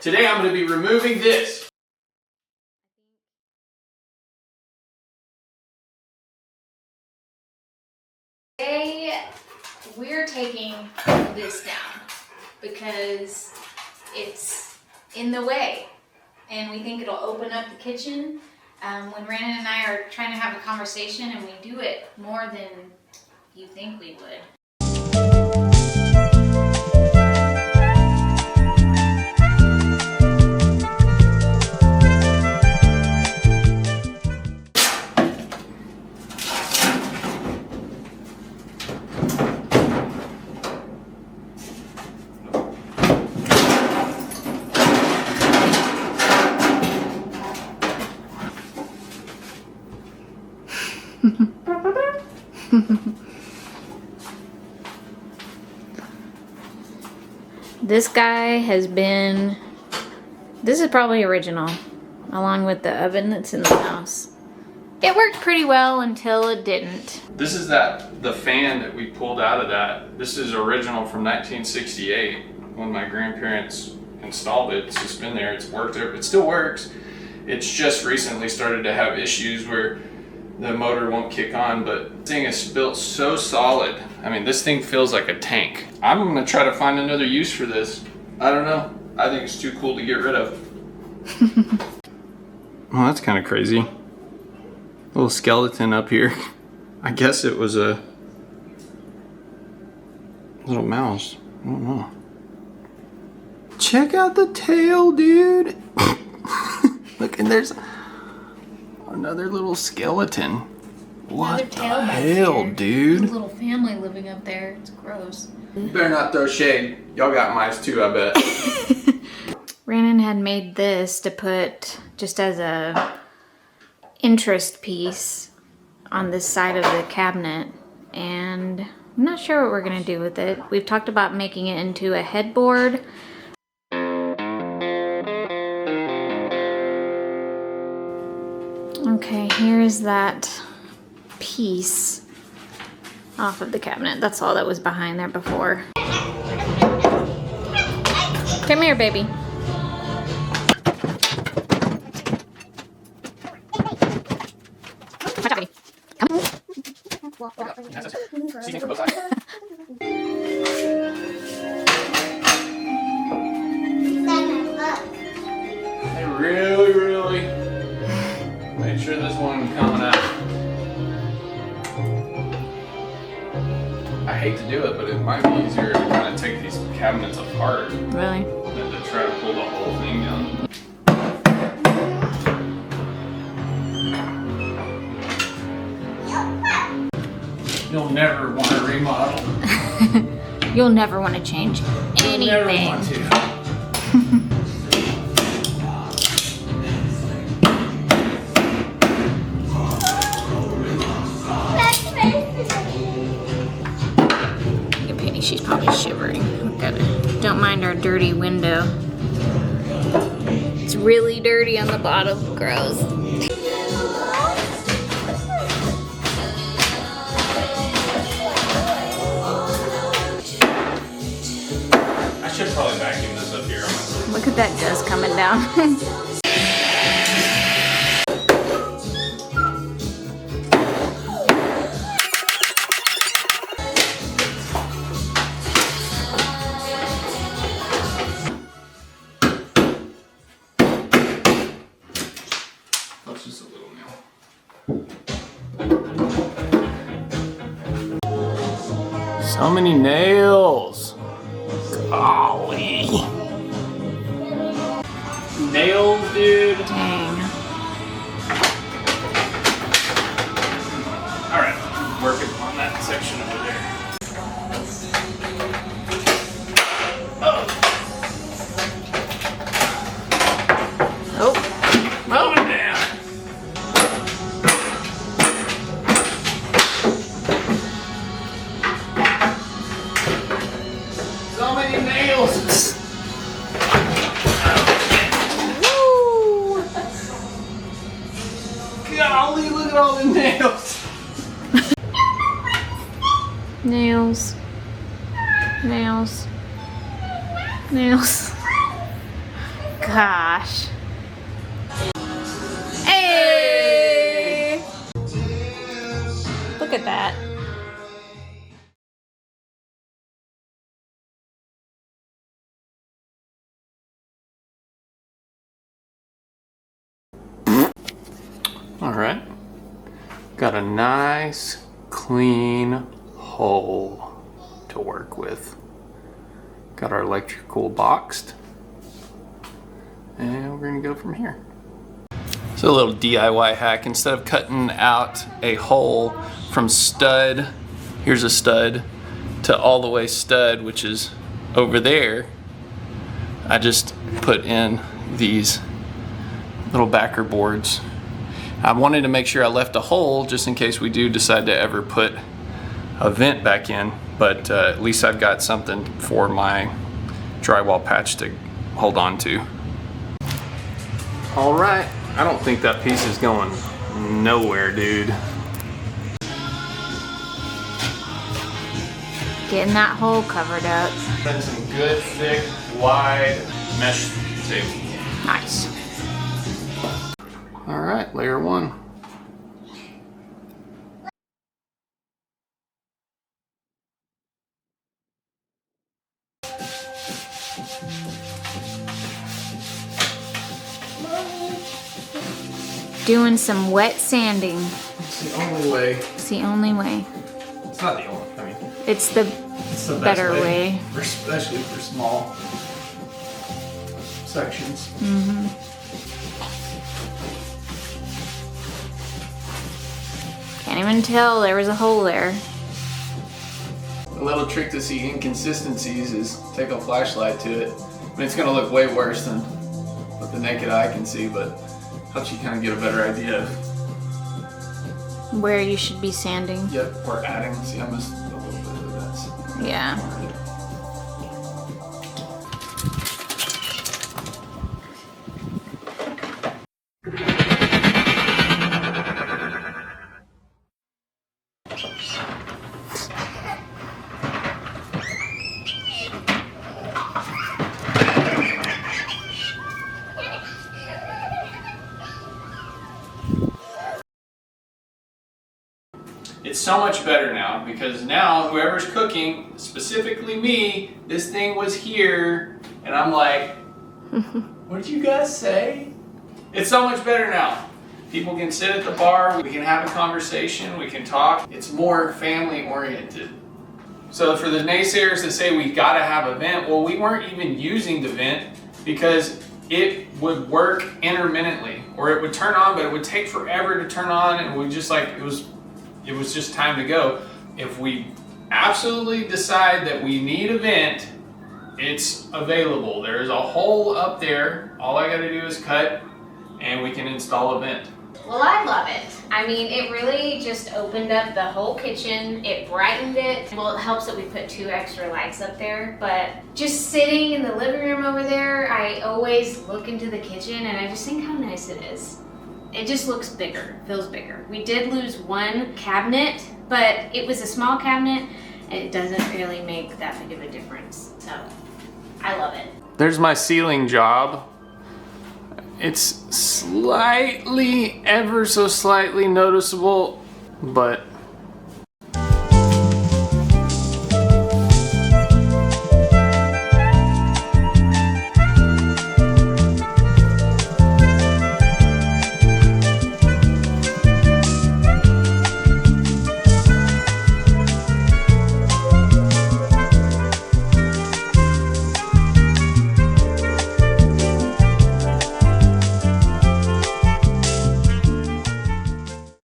Today I'm going to be removing this. Today we're taking this down because it's in the way and we think it'll open up the kitchen. When Brandon and I are trying to have a conversation, and we do it more than you think we would. This guy has been, this is probably original, along with the oven that's in the house. It worked pretty well until it didn't. This is the fan that we pulled out of that. This is original from 1968 when my grandparents installed it. It's just been there, it's worked, it still works. It's just recently started to have issues where the motor won't kick on, but this thing is built so solid. I mean, this thing feels like a tank. I'm gonna try to find another use for this. I don't know. I think it's too cool to get rid of. Oh, that's kind of crazy. Little skeleton up here. I guess it was a little mouse. I don't know. Check out the tail, dude. Look, and there's another little skeleton. What the hell, dude? There's a little family living up there. It's gross. You better not throw shade. Y'all got mice too, I bet. Brandon had made this to put just as a interest piece on this side of the cabinet, and I'm not sure what we're gonna do with it. We've talked about making it into a headboard. Okay, here's that piece off of the cabinet. That's all that was behind there before. Come here, baby. Hey, really make sure this one coming out. I hate to do it, but it might be easier to kind of take these cabinets apart Really? than to try to pull the whole thing down. You'll never want to remodel. You'll never want to change anything. You'll never want to. She's probably shivering. Look at her. Don't mind our dirty window. It's really dirty on the bottom. Gross. I should probably vacuum this up here. Look at that dust coming down. That's just a little nail. So many nails. Golly. Nails, dude. Dang. Alright, working on that section over there. Oh. Rolling down. So many nails. Woo! Golly, look at all the nails. Nails. Nails. Nails. gosh. Hey! Look at that. All right. Got a nice, clean hole to work with. Got our electrical boxed. And we're gonna go from here. So a little DIY hack, instead of cutting out a hole from stud, here's a stud, to all the way stud, which is over there, I just put in these little backer boards. I wanted to make sure I left a hole just in case we do decide to ever put a vent back in, but at least I've got something for my drywall patch to hold on to. All right, I don't think that piece is going nowhere, dude. Getting that hole covered up. Then some good, thick, wide mesh tape. Nice. All right, layer one. Doing some wet sanding. It's the only way. It's the only way. It's not the only, I mean, It's the it's the best better way. especially for small sections. Can't even tell there was a hole there. A little trick to see inconsistencies is take a flashlight to it. I mean, it's gonna look way worse than what the naked eye can see, but helps you kind of get a better idea of, Where you should be sanding. yep, or adding. See, I missed a little bit of that. Yeah. It's so much better now because now whoever's cooking, specifically me, this thing was here and I'm like, what did you guys say? It's so much better now. People can sit at the bar, we can have a conversation, we can talk. It's more family oriented. So for the naysayers that say we gotta have a vent, well, we weren't even using the vent because it would work intermittently, or it would turn on, but it would take forever to turn on, and we just like, it was just time to go. If we absolutely decide that we need a vent, it's available. There's a hole up there. All I gotta do is cut and we can install a vent. Well, I love it. I mean, it really just opened up the whole kitchen. It brightened it. Well, it helps that we put 2 extra lights up there, but just sitting in the living room over there, I always look into the kitchen and I just think how nice it is. It just looks bigger, feels bigger. We did lose 1 cabinet, but it was a small cabinet and it doesn't really make that big of a difference. So, I love it. There's my ceiling job. It's slightly, ever so slightly noticeable, but